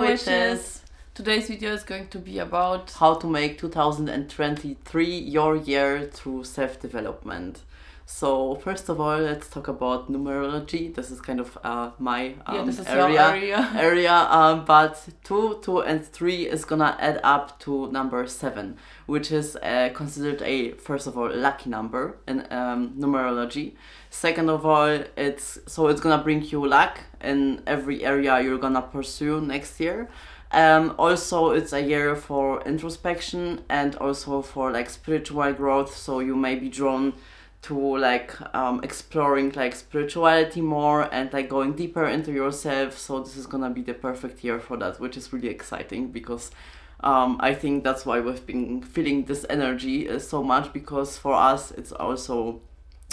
witches! Today's video is going to be about how to make 2023 your year through self-development. So first of all, let's talk about numerology. This is kind of my this is area. But 2, 2 and 3 is gonna add up to number 7, which is considered a, first of all, lucky number in numerology. Second of all, it's gonna bring you luck in every area you're gonna pursue next year. Also, it's a year for introspection and also for like spiritual growth. So you may be drawn to like exploring like spirituality more and like going deeper into yourself. So this is gonna be the perfect year for that, which is really exciting because I think that's why we've been feeling this energy so much, because for us it's also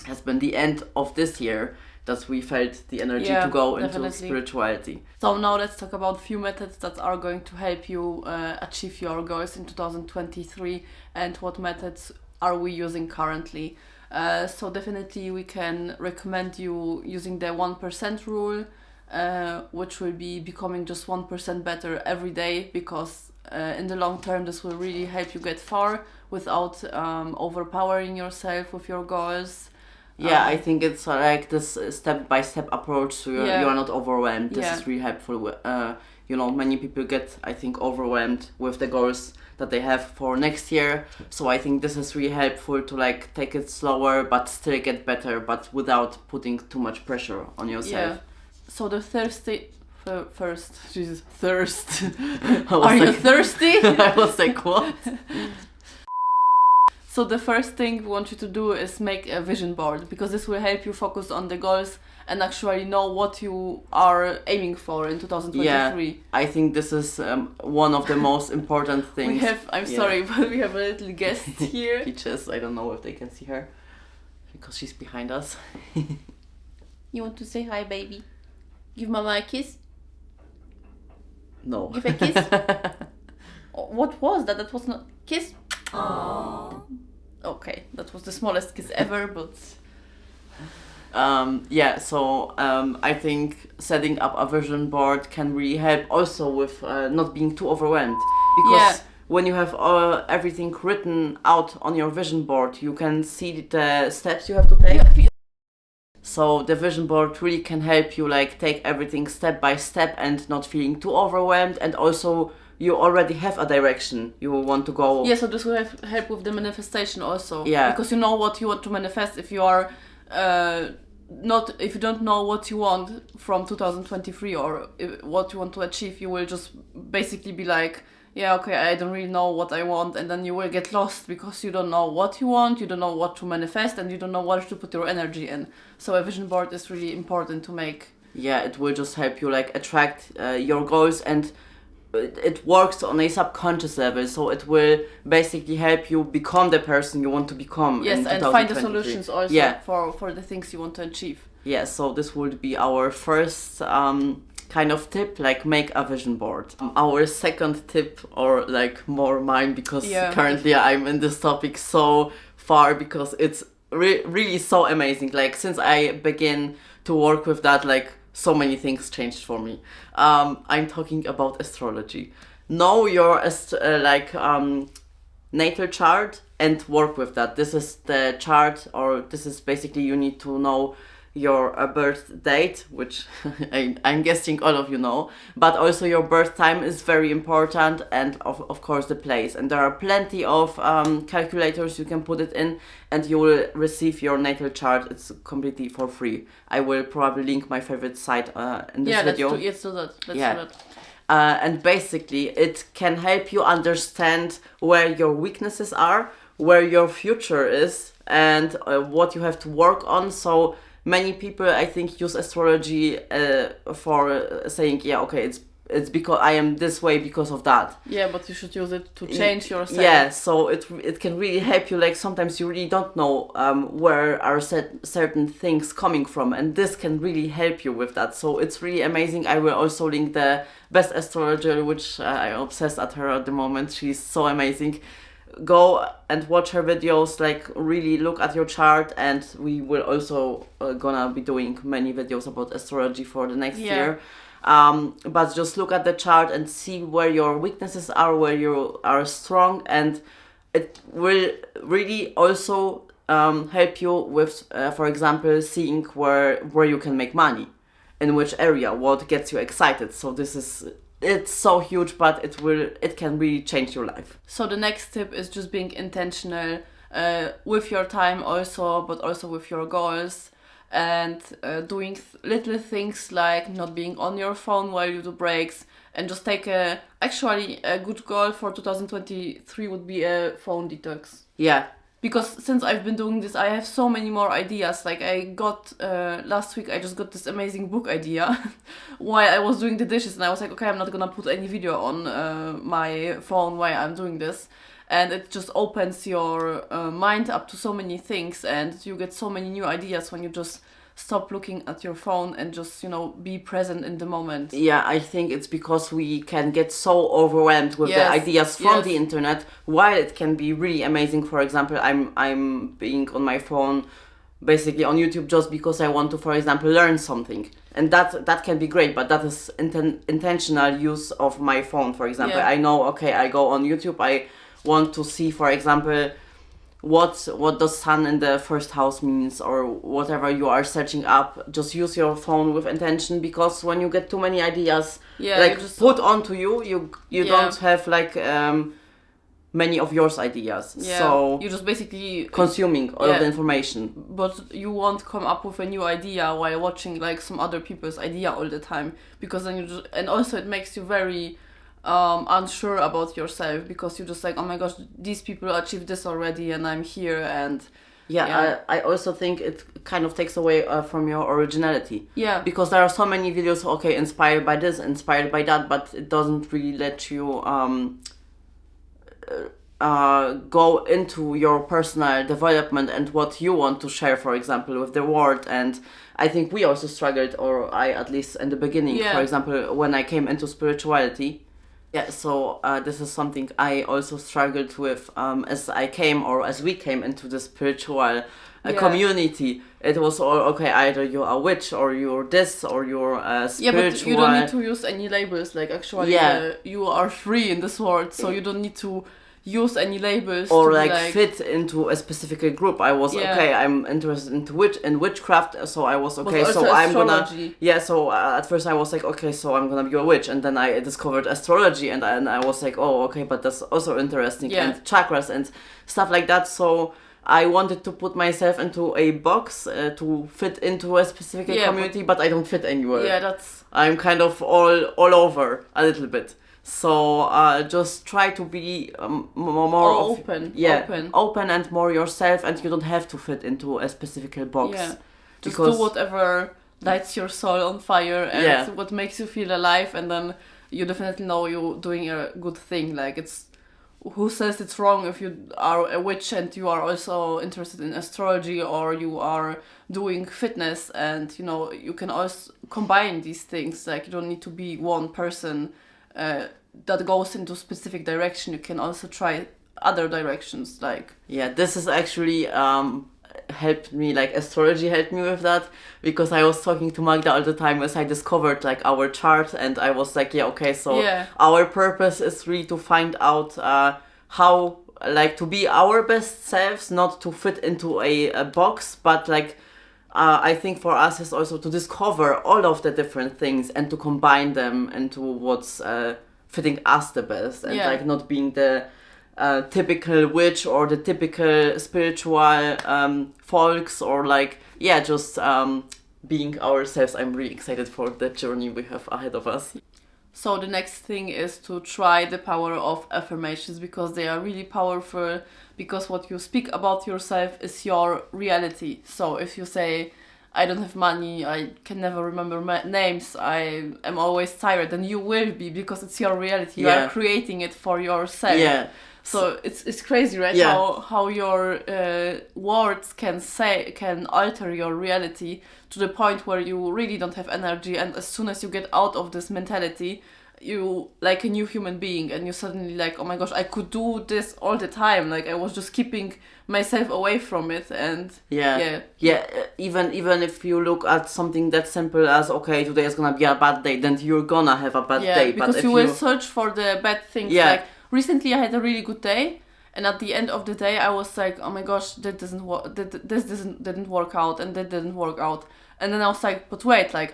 has been the end of this year that we felt the energy to go into spirituality. So now let's talk about a few methods that are going to help you achieve your goals in 2023 and what methods are we using currently. So definitely we can recommend you using the 1% rule, which will be becoming just 1% better every day, because in the long term this will really help you get far without overpowering yourself with your goals. I think it's like this step-by-step approach, so you are not overwhelmed. This is really helpful. Many people get, I think, overwhelmed with the goals that they have for next year. So I think this is really helpful to like take it slower but still get better, but without putting too much pressure on yourself. Yeah. So the thirst. Are you thirsty? I was like, what? So the first thing we want you to do is make a vision board, because this will help you focus on the goals and actually know what you are aiming for in 2023. Yeah, I think this is one of the most important things. Sorry, but we have a little guest here. Peaches, I don't know if they can see her because she's behind us. You want to say hi, baby? Give Mama a kiss? No. Give a kiss? What was that? That was not... Kiss? Aww. Okay, that was the smallest kiss ever, but... I think setting up a vision board can really help also with not being too overwhelmed, because when you have everything written out on your vision board, you can see the steps you have to take. So the vision board really can help you like take everything step by step and not feeling too overwhelmed, and also you already have a direction you want to go. Yeah, so this will help with the manifestation also. Yeah. Because you know what you want to manifest. If you are if you don't know what you want from 2023 or what you want to achieve, you will just basically be like, I don't really know what I want, and then you will get lost because you don't know what you want, you don't know what to manifest, and you don't know what to put your energy in. So a vision board is really important to make. Yeah, it will just help you like attract your goals, and it works on a subconscious level, so it will basically help you become the person you want to become. Yes, and find the solutions also for the things you want to achieve. Yeah, so this would be our first kind of tip, like make a vision board. Our second tip, or like more mine, because currently I'm in this topic so far, because it's really so amazing. Like since I began to work with that, like so many things changed for me. I'm talking about astrology. Know your natal chart and work with that. This is the chart, or this is basically you need to know your birth date, which I'm guessing all of you know, but also your birth time is very important, and of course the place. And there are plenty of calculators you can put it in, and you will receive your natal chart. It's completely for free. I will probably link my favorite site in this video. Let's do that. Let's do that. And basically it can help you understand where your weaknesses are, where your future is, and what you have to work on. So many people, I think, use astrology for saying, it's because I am this way because of that. Yeah, but you should use it to change yourself. Yeah, so it can really help you. Like sometimes you really don't know where are certain things coming from, and this can really help you with that. So it's really amazing. I will also link the best astrologer, which I'm obsessed at her at the moment. She's so amazing. Go and watch her videos, like really look at your chart, and we will also gonna be doing many videos about astrology for the next year. But just look at the chart and see where your weaknesses are, where you are strong, and it will really also help you with, for example, seeing where you can make money, in which area, what gets you excited. So it's so huge, but it can really change your life. So the next tip is just being intentional with your time also, but also with your goals, and doing little things like not being on your phone while you do breaks, and just take actually a good goal for 2023 would be a phone detox. Yeah. Because since I've been doing this, I have so many more ideas. Like I got, last week I just got this amazing book idea while I was doing the dishes, and I was like, okay, I'm not gonna put any video on my phone while I'm doing this. And it just opens your mind up to so many things, and you get so many new ideas when you just stop looking at your phone and just, be present in the moment. Yeah, I think it's because we can get so overwhelmed with the ideas from the internet, while it can be really amazing. For example, I'm being on my phone, basically on YouTube, just because I want to, for example, learn something. And that can be great, but that is intentional use of my phone, for example. I know, okay, I go on YouTube, I want to see, for example, what does sun in the first house means, or whatever you are searching up. Just use your phone with intention, because when you get too many ideas put onto you don't have many of yours ideas. So you just basically consuming all of the information, but you won't come up with a new idea while watching some other people's idea all the time, because then and also it makes you very unsure about yourself, because you're just like, oh my gosh, these people achieved this already and I'm here. And I also think it kind of takes away from your originality, because there are so many videos, okay, inspired by this, inspired by that, but it doesn't really let you go into your personal development and what you want to share, for example, with the world. And I think we also struggled, or I at least in the beginning, for example, when I came into spirituality. So this is something I also struggled with as we came into the spiritual community. It was all, okay, either you're a witch, or you're this, or you're spiritual. Yeah, but you don't need to use any labels. Like, actually, you are free in this world, so you don't need to use any labels or fit into a specific group. I was okay, I'm interested in witchcraft, so I was okay, so I'm astrology. So at first I was like, okay, so I'm gonna be a witch, and then I discovered astrology, and I was like, oh, okay, but that's also interesting, and chakras and stuff like that. So I wanted to put myself into a box to fit into a specific community, but I don't fit anywhere. I'm kind of all over a little bit. So just try to be more open and more yourself, and you don't have to fit into a specific box. Just do whatever lights your soul on fire and what makes you feel alive, and then you definitely know you're doing a good thing. Like, it's who says it's wrong if you are a witch and you are also interested in astrology, or you are doing fitness, and you can also combine these things. Like, you don't need to be one person that goes into a specific direction. You can also try other directions. This is actually helped me, astrology helped me with that, because I was talking to Magda all the time as I discovered our chart, and I was like, our purpose is really to find out how to be our best selves, not to fit into a box, but I think for us is also to discover all of the different things and to combine them into what's fitting us the best, and not being the typical witch or the typical spiritual folks, or just being ourselves. I'm really excited for the journey we have ahead of us. So the next thing is to try the power of affirmations, because they are really powerful, because what you speak about yourself is your reality. So if you say, I don't have money, I can never remember names, I am always tired, and you will be, because it's your reality. You are creating it for yourself. So it's crazy, right? How your words can alter your reality to the point where you really don't have energy, and as soon as you get out of this mentality, you like a new human being, and you suddenly like, oh my gosh, I could do this all the time. Like I was just keeping myself away from it, and even if you look at something that simple as, okay, today is gonna be a bad day, then you're gonna have a bad day. Because but you will search for the bad things. Like recently I had a really good day, and at the end of the day I was like, oh my gosh, that didn't work out, and that didn't work out. And then I was like, but wait, like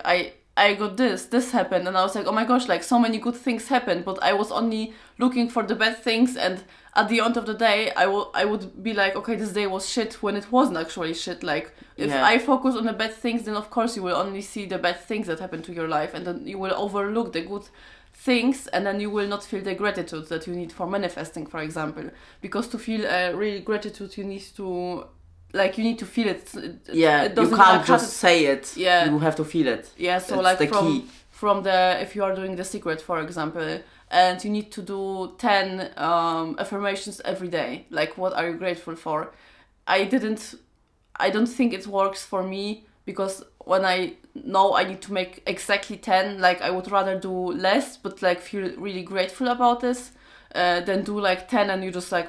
I got this happened, and I was like, oh my gosh, like so many good things happened, but I was only looking for the bad things, and at the end of the day, I would be like, okay, this day was shit, when it wasn't actually shit. Like, if I focus on the bad things, then of course you will only see the bad things that happen to your life, and then you will overlook the good things, and then you will not feel the gratitude that you need for manifesting, for example. Because to feel really gratitude, you need to feel it. It you can't just say it. Yeah. You have to feel it. Yeah, so that's like the key. From if you are doing The Secret, for example, and you need to do 10 affirmations every day, like what are you grateful for? I don't think it works for me, because when I know I need to make exactly 10, like I would rather do less, but like feel really grateful about this. Then do like 10 and you just like,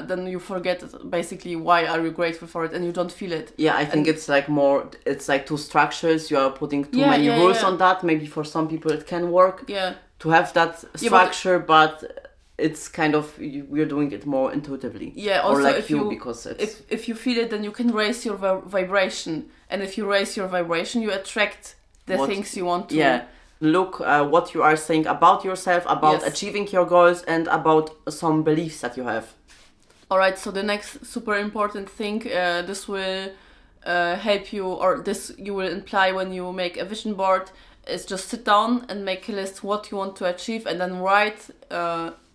then you forget basically why are you grateful for it, and you don't feel it. Yeah, I think it's like two structures. You are putting too many rules on that. Maybe for some people it can work to have that structure, but it's kind of, we're doing it more intuitively. Yeah, also or like if because it's... if you feel it, then you can raise your vibration. And if you raise your vibration, you attract the things you want to. Yeah. Look what you are saying about yourself, about achieving your goals, and about some beliefs that you have. Alright, so the next super important thing, this will help you, or this you will imply when you make a vision board, is just sit down and make a list what you want to achieve, and then write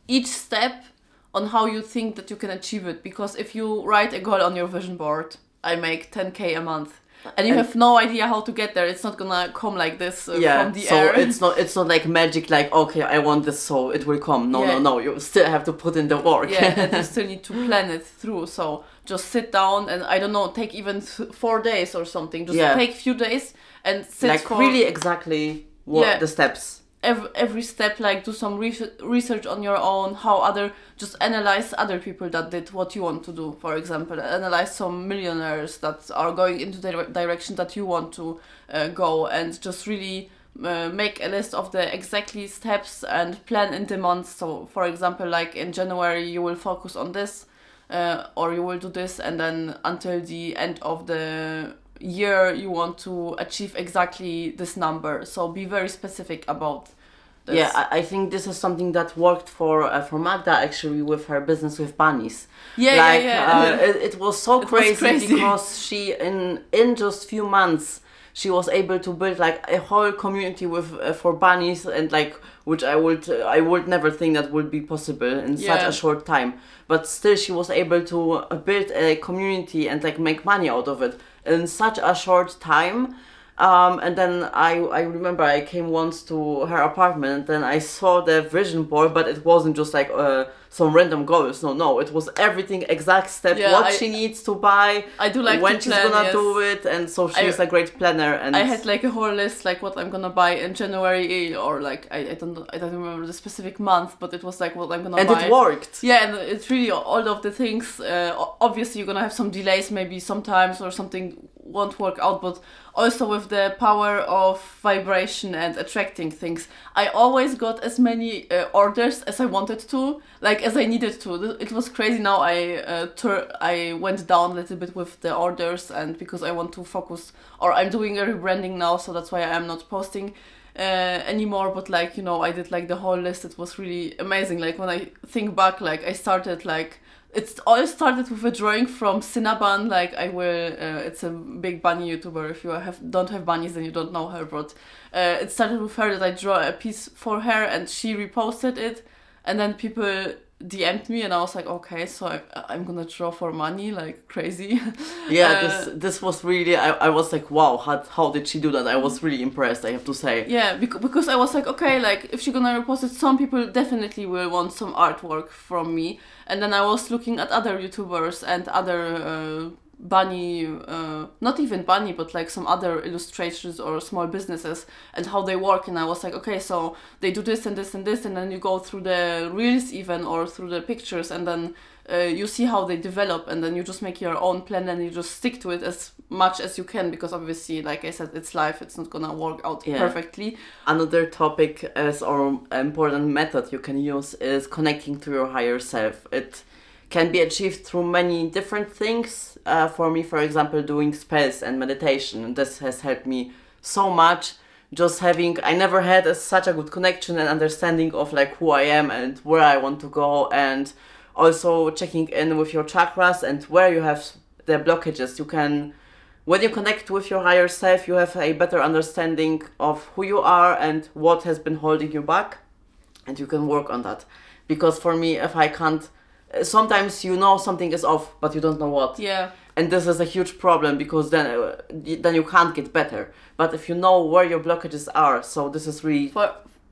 each step on how you think that you can achieve it. Because if you write a goal on your vision board, I make 10k a month, and you have no idea how to get there, it's not gonna come like this from the air. So it's not like magic, like, okay, I want this, so it will come. No, you still have to put in the work. And you still need to plan it through. So just sit down and, I don't know, take even 4 days or something. Just take a few days and sit like for... really exactly what the steps. Every step, like do some research on your own, just analyze other people that did what you want to do. For example, analyze some millionaires that are going into the direction that you want to go, and just really make a list of the exactly steps and plan in the months. So for example, like in January you will focus on this, or you will do this, and then until the end of the year you want to achieve exactly this number. So be very specific about this. Yeah, I think this is something that worked for Magda, actually, with her business with bunnies. It was so crazy because she in just few months she was able to build like a whole community with for bunnies, and like, which I would never think that would be possible in such a short time. But still, she was able to build a community and like make money out of it in such a short time. And then I remember I came once to her apartment, and I saw the vision board, but it wasn't just like some random goals. No, it was everything, exact step, she needs to buy, I do like when to she's plan, gonna do it, and so she's a great planner. And I had like a whole list, like what I'm gonna buy in January, or like I don't remember the specific month, but it was like what I'm gonna buy. And it worked. Yeah, and it's really all of the things. Obviously, you're gonna have some delays, maybe sometimes, or something won't work out, but also with the power of vibration and attracting things, I always got as many orders as I wanted to, like as I needed to. It was crazy. Now I went down a little bit with the orders, and because I want to focus, or I'm doing a rebranding now, so that's why I'm not posting anymore. But like, I did like the whole list. It was really amazing. Like when I think back, like I started like, it all started with a drawing from Cinnabon. Like it's a big bunny YouTuber. If you don't have bunnies, then you don't know her. But it started with her, that I draw a piece for her, and she reposted it, and then people DM'd me, and I was like, okay, so I'm gonna draw for money, like crazy. Yeah, this was really, I was like, wow, how did she do that? I was really impressed, I have to say. Yeah, because I was like, okay, like if she's gonna repost it, some people definitely will want some artwork from me. And then I was looking at other YouTubers and other bunny, not even bunny, but like some other illustrators or small businesses and how they work. And I was like, okay, so they do this and this and this, and then you go through the reels even or through the pictures, and then you see how they develop, and then you just make your own plan and you just stick to it as much as you can, because obviously, like I said, it's life, it's not gonna work out perfectly. Another topic or important method you can use is connecting to your higher self. It can be achieved through many different things. For me, for example, doing spells and meditation. This has helped me so much. Just having, I never had such a good connection and understanding of like who I am and where I want to go, and also checking in with your chakras and where you have the blockages. You can, when you connect with your higher self, you have a better understanding of who you are and what has been holding you back, and you can work on that. Because for me, if I can't, sometimes you know something is off, but you don't know what. Yeah. And this is a huge problem, because then you can't get better. But if you know where your blockages are, so this is really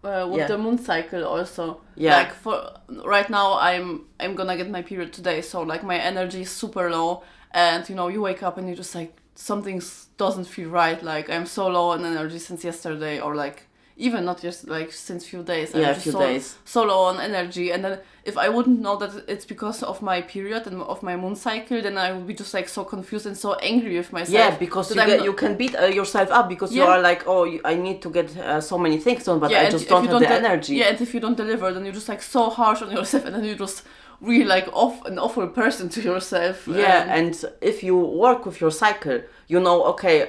with the moon cycle also. Yeah. Like for right now, I'm gonna get my period today, so like my energy is super low, and you know, you wake up and you just like something doesn't feel right. Like I'm so low on energy since yesterday, or like even not just like since few days. I'm just days. So low on energy, and then if I wouldn't know that it's because of my period and of my moon cycle, then I would be just like so confused and so angry with myself. Yeah, because you can beat yourself up, because you are like, oh, I need to get so many things done, but I just don't have the energy. Yeah, and if you don't deliver, then you're just like so harsh on yourself, and then you just really like an awful person to yourself. Yeah, and if you work with your cycle, you know, okay,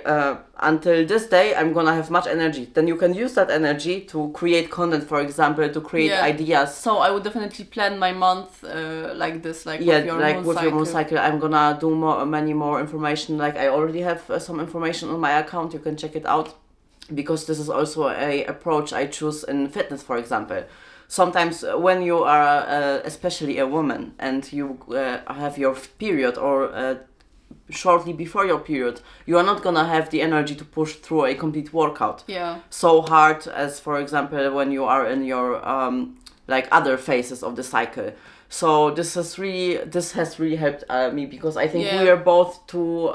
until this day I'm gonna have much energy. Then you can use that energy to create content, for example, to create ideas. So I would definitely plan my month like this, like with your moon cycle. I'm gonna do many more information. Like I already have some information on my account. You can check it out, because this is also a approach I choose in fitness, for example. Sometimes when you are especially a woman and you have your period, or shortly before your period, you are not gonna have the energy to push through a complete workout so hard as, for example, when you are in your like other phases of the cycle. So this has really helped me, because I think we are both too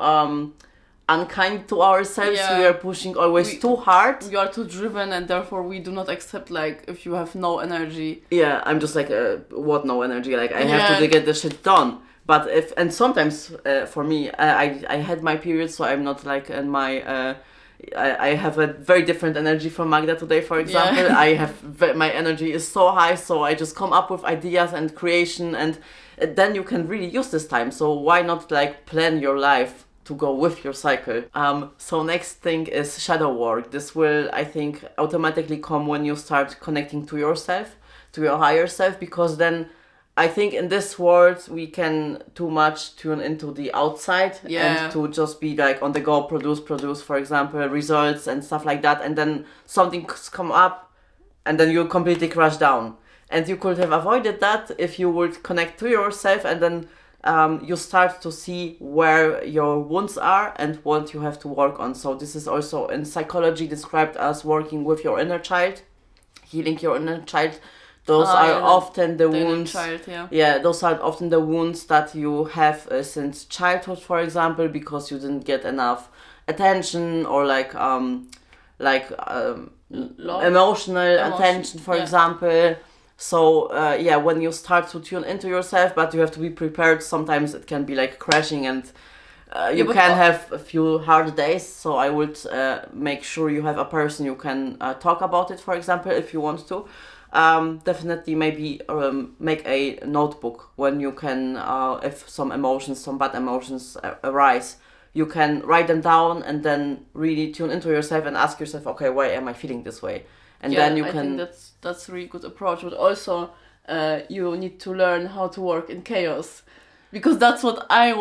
unkind to ourselves. We are pushing always too hard. We are too driven, and therefore we do not accept like if you have no energy. Yeah, I'm just like what no energy? Like I have to get the shit done. But sometimes for me, I had my period, so I'm not like in my. I have a very different energy from Magda today, for example. Yeah. My energy is so high, so I just come up with ideas and creation, and then you can really use this time. So why not like plan your life to go with your cycle? So next thing is shadow work. This will, I think, automatically come when you start connecting to yourself, to your higher self, because then I think in this world we can too much tune into the outside and to just be like on the go, produce, for example, results and stuff like that, and then something come up and then you completely crash down. And you could have avoided that if you would connect to yourself, and then you start to see where your wounds are and what you have to work on. So this is also in psychology described as working with your inner child, healing your inner child. Those are often the wounds. Those are often the wounds that you have since childhood, for example, because you didn't get enough attention, or emotional attention, for example. So when you start to tune into yourself, but you have to be prepared. Sometimes it can be like crashing, and you can have a few hard days. So I would make sure you have a person you can talk about it, for example, if you want to. Definitely maybe make a notebook when you can, if some bad emotions arise, you can write them down and then really tune into yourself and ask yourself, okay, why am I feeling this way? And then you can... I think that's a really good approach, but also you need to learn how to work in chaos, because that's what I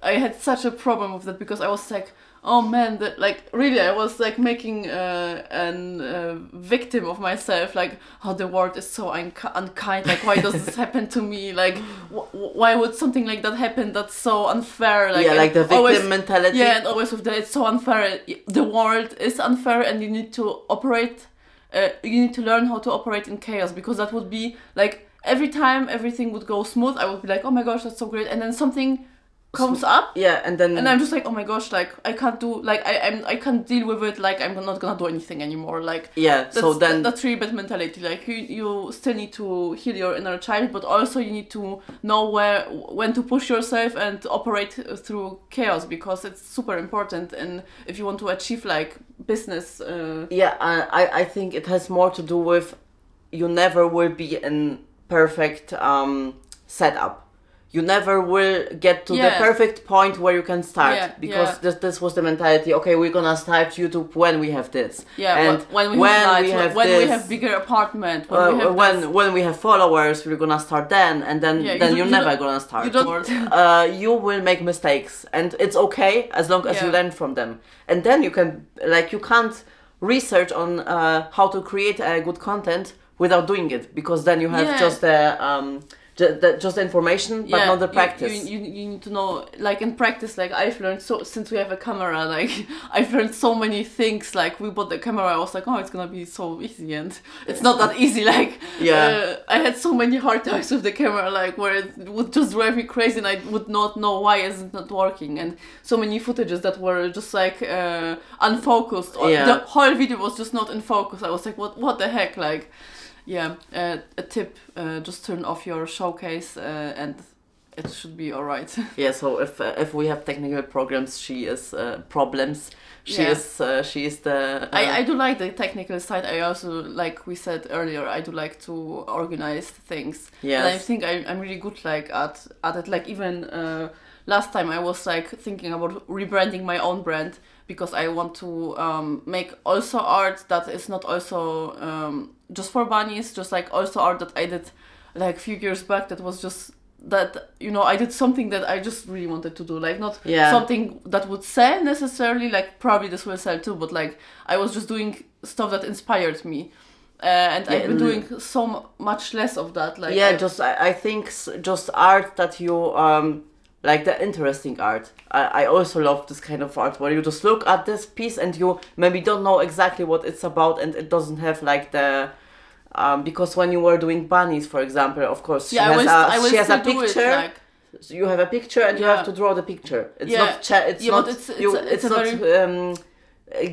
had such a problem with that, because I was like, oh man, I was like making a victim of myself, like, oh, the world is so unkind, like, why does this happen to me, like, why would something like that happen, that's so unfair, like, like the victim mentality. Yeah, and always with that, it's so unfair, the world is unfair, and you need to learn how to operate in chaos, because that would be, like, every time everything would go smooth, I would be like, oh my gosh, that's so great, and then something comes up. Yeah, and then And I'm just like, oh my gosh, like I can't do, like I can't deal with it. Like I'm not gonna do anything anymore. Like yeah. So then that's really bad mentality. Like you still need to heal your inner child, but also you need to know when to push yourself and operate through chaos, because it's super important. And if you want to achieve like business, yeah, I think it has more to do with you never will be in perfect setup. You never will get to the perfect point where you can start, because this was the mentality. Okay, we're gonna start YouTube when we have this. Yeah, and when we have bigger apartment, when we have followers, we're gonna start then, and then you're never gonna start. You will make mistakes, and it's okay as long as you learn from them. And then you can, like, you can't research on how to create good content without doing it, because then you have just the information, but not the practice. You need to know, like in practice, like I've learned, so since we have a camera, like I've learned so many things. Like we bought the camera, I was like, oh, it's gonna be so easy, and it's not that easy. Like I had so many hard times with the camera, like where it would just drive me crazy, and I would not know why it's not working, and so many footages that were just like unfocused. The whole video was just not in focus. I was like, what the heck, like. Yeah, a tip, just turn off your showcase and it should be alright. Yeah, so if we have technical problems, she is the... I do like the technical side. I also, like we said earlier, I do like to organize things. Yes. And I think I'm really good like at it. Like even last time I was like thinking about rebranding my own brand, because I want to make also art that is not also just for bunnies, just like also art that I did like a few years back, that was just that, you know, I did something that I just really wanted to do, like not something that would sell necessarily, like probably this will sell too, but like I was just doing stuff that inspired me. And I've been doing so much less of that. Like I think just art that you like the interesting art. I also love this kind of art where you just look at this piece and you maybe don't know exactly what it's about, and it doesn't have like the because when you were doing bunnies, for example, of course she has a picture. So you have a picture and you have to draw the picture. It's not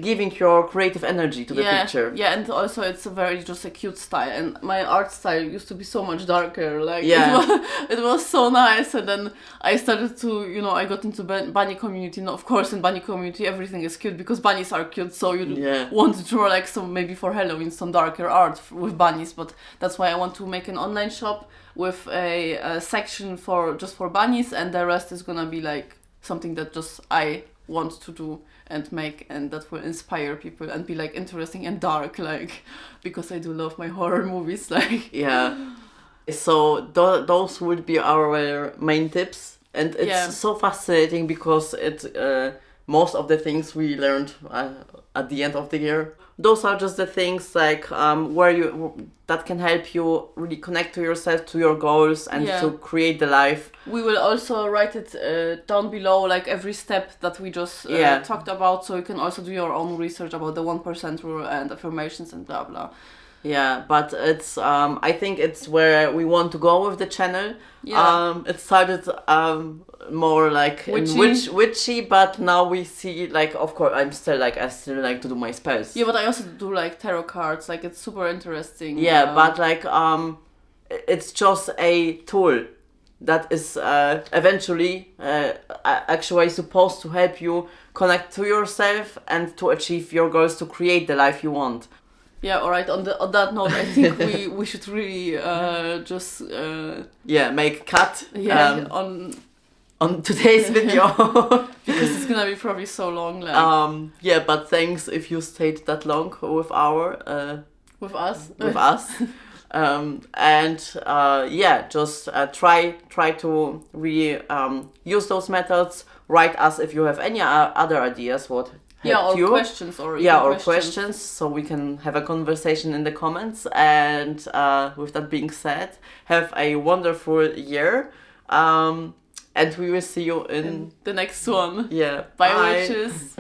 giving your creative energy to the picture. Yeah, and also it's a very just a cute style. And my art style used to be so much darker. Like it was so nice. And then I started to, you know, I got into bunny community. And of course, in bunny community, everything is cute because bunnies are cute. So you want to draw like some, maybe for Halloween, some darker art with bunnies. But that's why I want to make an online shop with a section for bunnies, and the rest is gonna be like something that just I want to do and make, and that will inspire people and be like interesting and dark, like, because I do love my horror movies, like. Yeah. So those would be our main tips, and it's so fascinating because it's most of the things we learned at the end of the year. Those are just the things like that can help you really connect to yourself, to your goals, and to create the life. We will also write it down below, like every step that we just talked about, so you can also do your own research about the 1% rule and affirmations and blah blah. Yeah, but it's I think it's where we want to go with the channel. Yeah. It started more like witchy, but now we see, like, of course I still like to do my spells. Yeah, but I also do like tarot cards, like it's super interesting. Yeah, but like it's just a tool that is eventually actually supposed to help you connect to yourself and to achieve your goals, to create the life you want. Yeah, alright, on that note, I think we should really just... make cut on today's video. Because it's gonna be probably so long. Like. But thanks if you stayed that long with our... with us. With us. Just try to really use those methods. Write us if you have any other ideas, questions, so we can have a conversation in the comments. And with that being said, have a wonderful year, and we will see you in the next one. Yeah, bye. Witches.